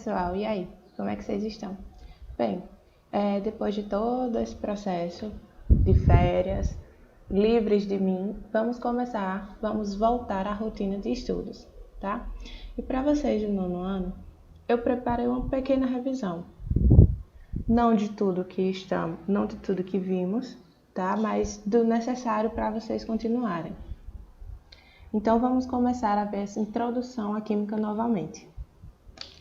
pessoal, e aí? Como é que vocês estão? Bem, depois de todo esse processo de férias, livres de mim, vamos voltar à rotina de estudos, tá? E para vocês do nono ano, eu preparei uma pequena revisão. Não de tudo que vimos, tá? Mas do necessário para vocês continuarem. Então vamos começar a ver essa introdução à química novamente.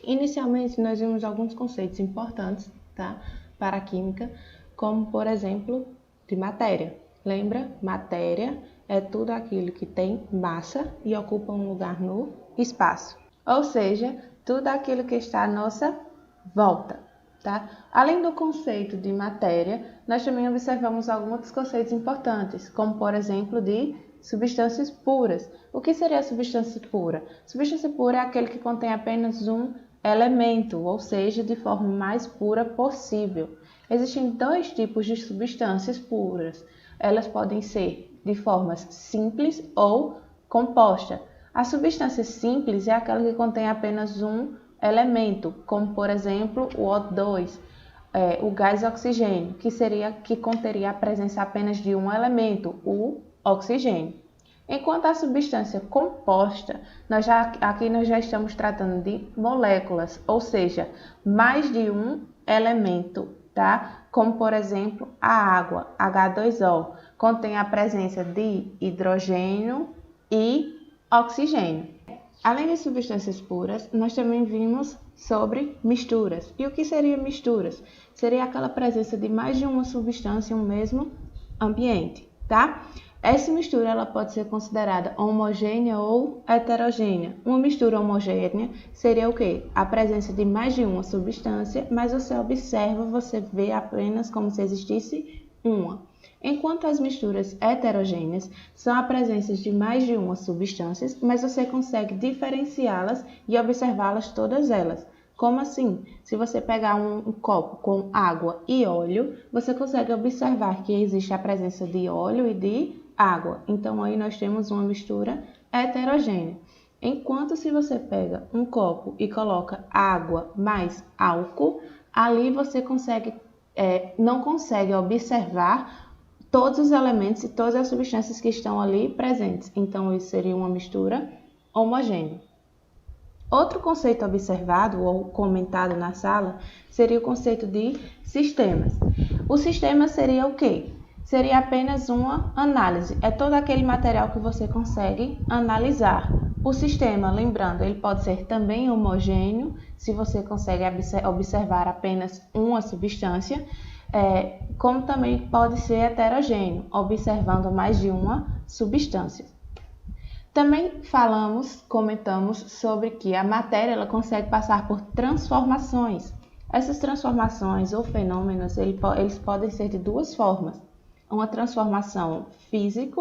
Inicialmente, nós vimos alguns conceitos importantes, tá, para a química, como, por exemplo, de matéria. Lembra? Matéria é tudo aquilo que tem massa e ocupa um lugar no espaço. Ou seja, tudo aquilo que está à nossa volta, tá? Além do conceito de matéria, nós também observamos alguns outros conceitos importantes, como, por exemplo, de substâncias puras. O que seria a substância pura? Substância pura é aquele que contém apenas um elemento, ou seja, de forma mais pura possível. Existem dois tipos de substâncias puras. Elas podem ser de formas simples ou composta. A substância simples é aquela que contém apenas um elemento, como por exemplo o O2, o gás oxigênio, que conteria a presença apenas de um elemento, o oxigênio. Enquanto a substância composta, aqui nós já estamos tratando de moléculas, ou seja, mais de um elemento, tá? Como, por exemplo, a água, H2O, contém a presença de hidrogênio e oxigênio. Além de substâncias puras, nós também vimos sobre misturas. E o que seria misturas? Seria aquela presença de mais de uma substância em um mesmo ambiente, tá? Essa mistura ela pode ser considerada homogênea ou heterogênea. Uma mistura homogênea seria o quê? A presença de mais de uma substância, mas você vê apenas como se existisse uma. Enquanto as misturas heterogêneas são a presença de mais de uma substância, mas você consegue diferenciá-las e observá-las todas elas. Como assim? Se você pegar um copo com água e óleo, você consegue observar que existe a presença de óleo e de água. Então, aí nós temos uma mistura heterogênea. Enquanto se você pega um copo e coloca água mais álcool, ali você não consegue observar todos os elementos e todas as substâncias que estão ali presentes. Então, isso seria uma mistura homogênea. Outro conceito observado ou comentado na sala seria o conceito de sistemas. O sistema seria o quê? Seria apenas uma análise. É todo aquele material que você consegue analisar. O sistema, lembrando, ele pode ser também homogêneo, se você consegue observar apenas uma substância, como também pode ser heterogêneo, observando mais de uma substância. Também comentamos sobre que a matéria ela consegue passar por transformações. Essas transformações ou fenômenos, eles podem ser de duas formas. Uma transformação física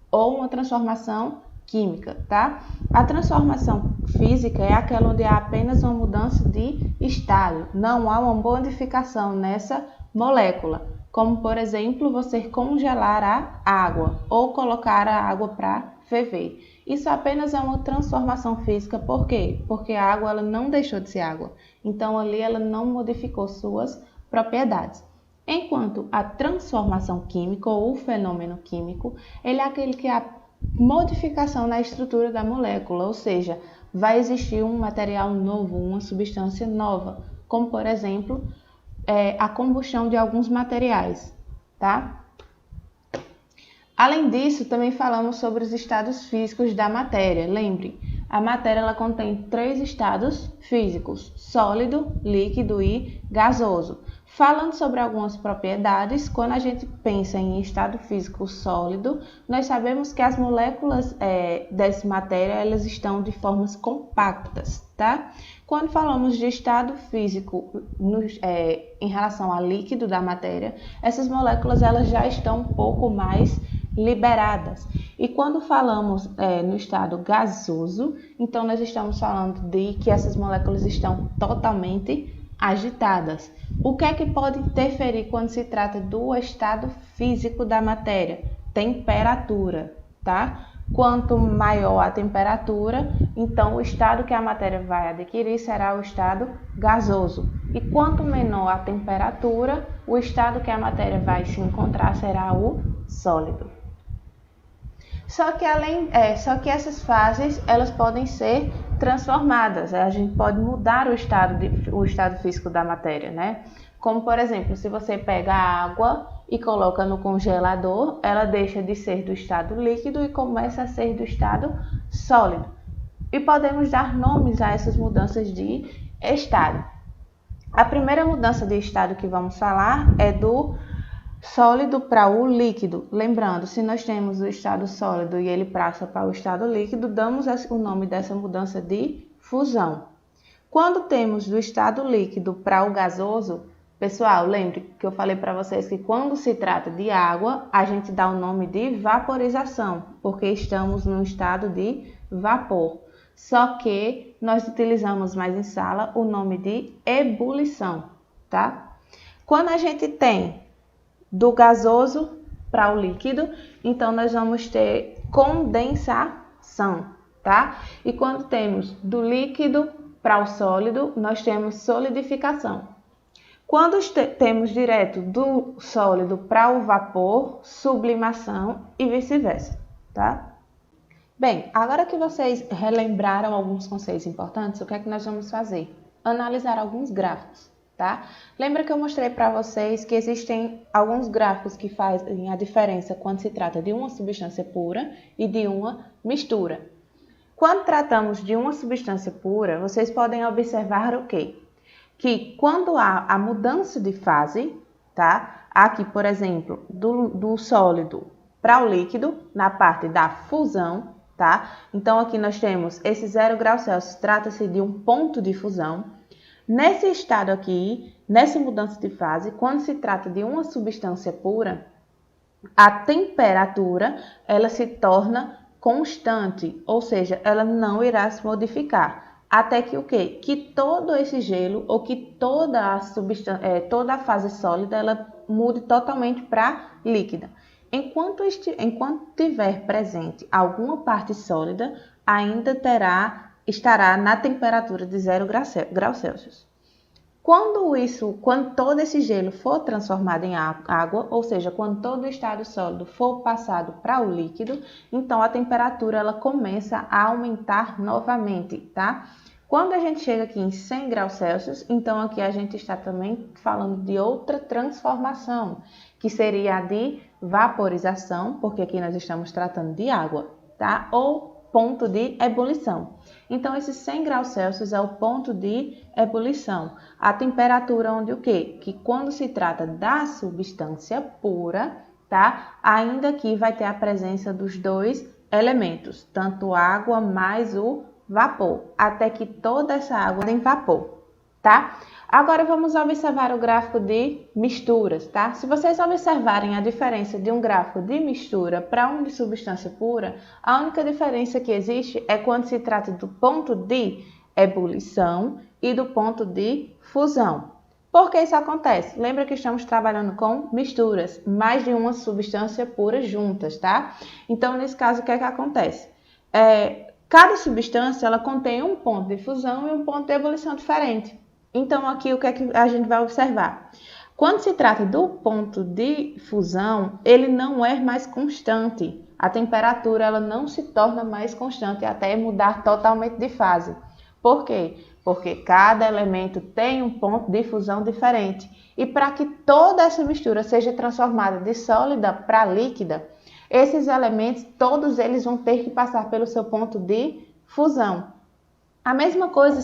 ou uma transformação química, tá? A transformação física é aquela onde há apenas uma mudança de estado, não há uma modificação nessa molécula, como por exemplo você congelar a água ou colocar a água para ferver. Isso apenas é uma transformação física, por quê? Porque a água ela não deixou de ser água, então ali ela não modificou suas propriedades. Enquanto a transformação química ou o fenômeno químico, ele é aquele que há modificação na estrutura da molécula, ou seja, vai existir um material novo, uma substância nova, como por exemplo, a combustão de alguns materiais, tá? Além disso, também falamos sobre os estados físicos da matéria. Lembre, a matéria ela contém 3 estados físicos: sólido, líquido e gasoso. Falando sobre algumas propriedades, quando a gente pensa em estado físico sólido, nós sabemos que as moléculas dessa matéria elas estão de formas compactas, tá? Quando falamos de estado físico em relação ao líquido da matéria, essas moléculas elas já estão um pouco mais liberadas. E quando falamos no estado gasoso, então nós estamos falando de que essas moléculas estão totalmente agitadas. O que é que pode interferir quando se trata do estado físico da matéria? Temperatura, tá? Quanto maior a temperatura, então o estado que a matéria vai adquirir será o estado gasoso. E quanto menor a temperatura, o estado que a matéria vai se encontrar será o sólido. Só que essas fases elas podem ser transformadas. A gente pode mudar o estado físico da matéria, né? Como por exemplo, se você pega a água e coloca no congelador, ela deixa de ser do estado líquido e começa a ser do estado sólido. E podemos dar nomes a essas mudanças de estado. A primeira mudança de estado que vamos falar é do sólido para o líquido. Lembrando, se nós temos o estado sólido e ele passa para o estado líquido, damos o nome dessa mudança de fusão. Quando temos do estado líquido para o gasoso, pessoal, lembre que eu falei para vocês que quando se trata de água, a gente dá o nome de vaporização, porque estamos no estado de vapor. Só que nós utilizamos mais em sala o nome de ebulição, tá? Quando a gente tem do gasoso para o líquido, então nós vamos ter condensação, tá? E quando temos do líquido para o sólido, nós temos solidificação. Quando temos direto do sólido para o vapor, sublimação e vice-versa, tá? Bem, agora que vocês relembraram alguns conceitos importantes, o que é que nós vamos fazer? Analisar alguns gráficos, tá? Lembra que eu mostrei para vocês que existem alguns gráficos que fazem a diferença quando se trata de uma substância pura e de uma mistura. Quando tratamos de uma substância pura, vocês podem observar o quê? Que quando há a mudança de fase, tá? Aqui, por exemplo, do sólido para o líquido, na parte da fusão, tá? Então, aqui nós temos esse 0 graus Celsius, trata-se de um ponto de fusão. Nesse estado aqui, nessa mudança de fase, quando se trata de uma substância pura, a temperatura, ela se torna constante, ou seja, ela não irá se modificar. Até que o quê? Que todo esse gelo ou que toda a fase sólida ela mude totalmente para líquida. Enquanto tiver presente alguma parte sólida, ainda estará na temperatura de 0 graus Celsius. Quando todo esse gelo for transformado em água, ou seja, quando todo o estado sólido for passado para o líquido, então a temperatura ela começa a aumentar novamente, tá? Quando a gente chega aqui em 100 graus Celsius, então aqui a gente está também falando de outra transformação, que seria a de vaporização, porque aqui nós estamos tratando de água, tá? Ou ponto de ebulição. Então, esse 100 graus Celsius é o ponto de ebulição. A temperatura onde o quê? Que quando se trata da substância pura, tá? Ainda aqui vai ter a presença dos dois elementos, tanto água mais o vapor, até que toda essa água em vapor, tá? Agora vamos observar o gráfico de misturas, tá? Se vocês observarem a diferença de um gráfico de mistura para um de substância pura, a única diferença que existe é quando se trata do ponto de ebulição e do ponto de fusão. Por que isso acontece? Lembra que estamos trabalhando com misturas, mais de uma substância pura juntas, tá? Então, nesse caso, o que é que acontece? Cada substância ela contém um ponto de fusão e um ponto de ebulição diferente. Então, aqui o que é que a gente vai observar? Quando se trata do ponto de fusão, ele não é mais constante. A temperatura ela não se torna mais constante até mudar totalmente de fase. Por quê? Porque cada elemento tem um ponto de fusão diferente. E para que toda essa mistura seja transformada de sólida para líquida, esses elementos, todos eles vão ter que passar pelo seu ponto de fusão. A mesma coisa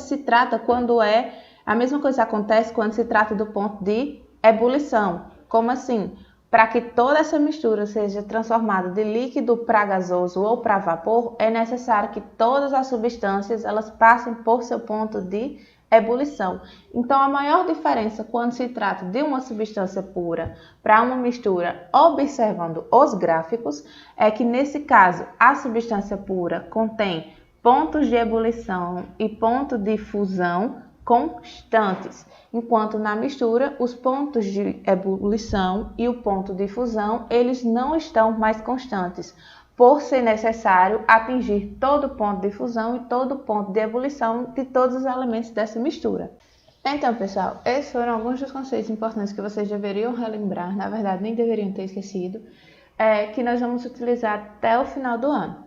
acontece quando se trata do ponto de ebulição. Como assim? Para que toda essa mistura seja transformada de líquido para gasoso ou para vapor, é necessário que todas as substâncias elas passem por seu ponto de ebulição. Então, a maior diferença quando se trata de uma substância pura para uma mistura, observando os gráficos, é que nesse caso a substância pura contém pontos de ebulição e ponto de fusão constantes, enquanto na mistura os pontos de ebulição e o ponto de fusão eles não estão mais constantes, por ser necessário atingir todo o ponto de fusão e todo o ponto de ebulição de todos os elementos dessa mistura. Então, pessoal, esses foram alguns dos conceitos importantes que vocês deveriam relembrar, na verdade nem deveriam ter esquecido, que nós vamos utilizar até o final do ano.